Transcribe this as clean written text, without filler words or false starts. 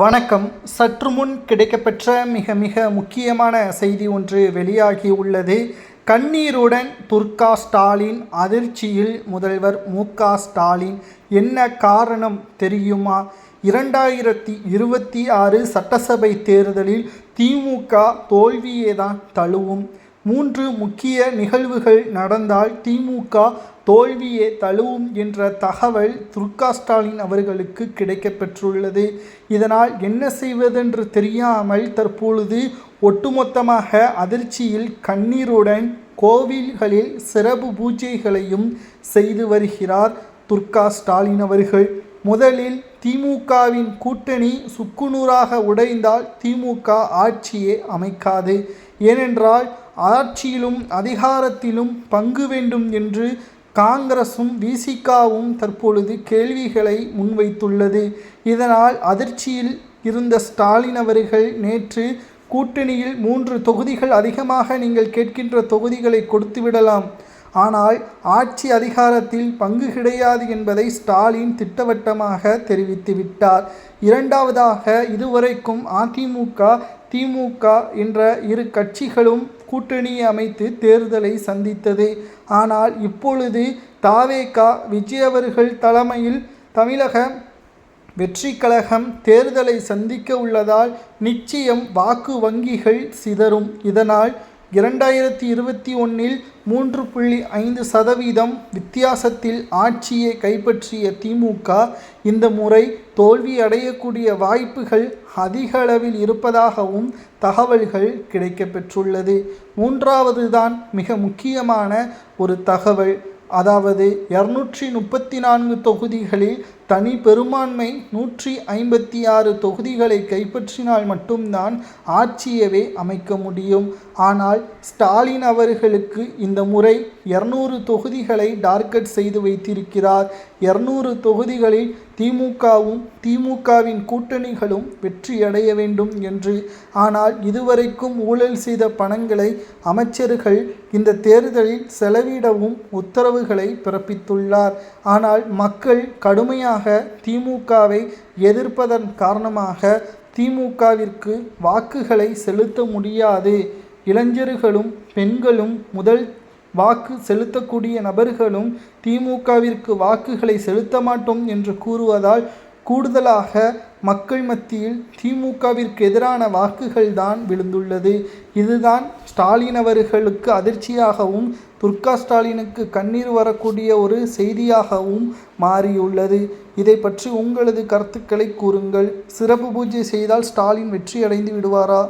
வணக்கம். சற்று முன் கிடைக்கப்பெற்ற மிக முக்கியமான செய்தி ஒன்று வெளியாகி உள்ளது. கண்ணீருடன் துர்கா ஸ்டாலின் அதிர்ச்சியில் முதல்வர் மு.க.ஸ்டாலின். என்ன காரணம் தெரியுமா? 2026 சட்டசபை தேர்தலில் திமுக தோல்வியேதான் தழுவும். 3 முக்கிய நிகழ்வுகள் நடந்தால் திமுக தோல்வியே தழுவும் என்ற தகவல் துர்கா ஸ்டாலின் அவர்களுக்கு கிடைக்கப்பெற்றுள்ளது. இதனால் என்ன செய்வதென்று தெரியாமல் தற்பொழுது ஒட்டுமொத்தமாக அதிர்ச்சியில் கண்ணீருடன் கோவில்களில் சிறப்பு பூஜைகளையும் செய்து வருகிறார் துர்கா ஸ்டாலின் அவர்கள். முதலில் திமுகவின் கூட்டணி சுக்குநூறாக உடைந்தால் திமுக ஆட்சியே அமைக்காது. ஏனென்றால் ஆட்சியிலும் அதிகாரத்திலும் பங்கு வேண்டும் என்று காங்கிரசும் விசிகாவும் தற்பொழுது கேள்விகளை முன்வைத்துள்ளது. இதனால் அதிர்ச்சியில் இருந்த ஸ்டாலின் அவர்கள் நேற்று கூட்டணியில் 3 தொகுதிகள் அதிகமாக நீங்கள் கேட்கின்ற தொகுதிகளை கொடுத்துவிடலாம், ஆனால் ஆட்சி அதிகாரத்தில் பங்கு கிடையாது என்பதை ஸ்டாலின் திட்டவட்டமாக தெரிவித்துவிட்டார். இரண்டாவதாக, இதுவரைக்கும் அதிமுக திமுக என்ற இரு கட்சிகளும் கூட்டணியை அமைத்து தேர்தலை சந்தித்தது. ஆனால் இப்பொழுது தவேக விஜய் அவர்கள் தலைமையில் தமிழக வெற்றி கழகம் தேர்தலை சந்திக்க உள்ளதால் நிச்சயம் வாக்கு வங்கிகள் சிதறும். இதனால் 2021இல் 3.5% வித்தியாசத்தில் ஆட்சியை கைப்பற்றிய திமுக இந்த முறை தோல்வி அடையக்கூடிய வாய்ப்புகள் அதிக அளவில் இருப்பதாகவும் தகவல்கள் கிடைக்கப்பெற்றுள்ளது. மூன்றாவது தான் மிக முக்கியமான ஒரு தகவல். அதாவது 234 தொகுதிகளில் தனி பெரும்பான்மை 156 தொகுதிகளை கைப்பற்றினால் மட்டும்தான் ஆட்சியவே அமைக்க முடியும். ஆனால் ஸ்டாலின் அவர்களுக்கு இந்த முறை 200 தொகுதிகளை டார்கெட் செய்து வைத்திருக்கிறார். 200 தொகுதிகளில் திமுகவும் திமுகவின் கூட்டணிகளும் வெற்றியடைய வேண்டும் என்று. ஆனால் இதுவரைக்கும் ஊழல் செய்த பணங்களை அமைச்சர்கள் இந்த தேர்தலில் செலவிடவும் உத்தரவுகளை பிறப்பித்துள்ளார். ஆனால் மக்கள் கடுமையாக திமுகவை எதிர்ப்பதன் காரணமாக திமுகவிற்கு வாக்குகளை செலுத்த முடியாது. இளைஞர்களும் பெண்களும் முதல் வாக்கு செலுத்தக்கூடிய நபர்களும் திமுகவிற்கு வாக்குகளை செலுத்த மாட்டோம் என்று கூறுவதால் கூடுதலாக மக்கள் மத்தியில் திமுகவிற்கு எதிரான வாக்குகள் தான் விழுந்துள்ளது. இதுதான் ஸ்டாலின் அவர்களுக்கு அதிர்ச்சியாகவும் துர்கா ஸ்டாலினுக்கு கண்ணீர் வரக்கூடிய ஒரு செய்தியாகவும் மாறியுள்ளது. இதை பற்றி உங்களது கருத்துக்களை கூறுங்கள். சிறப்பு பூஜை செய்தால் ஸ்டாலின் வெற்றி அடைந்து விடுவாரா?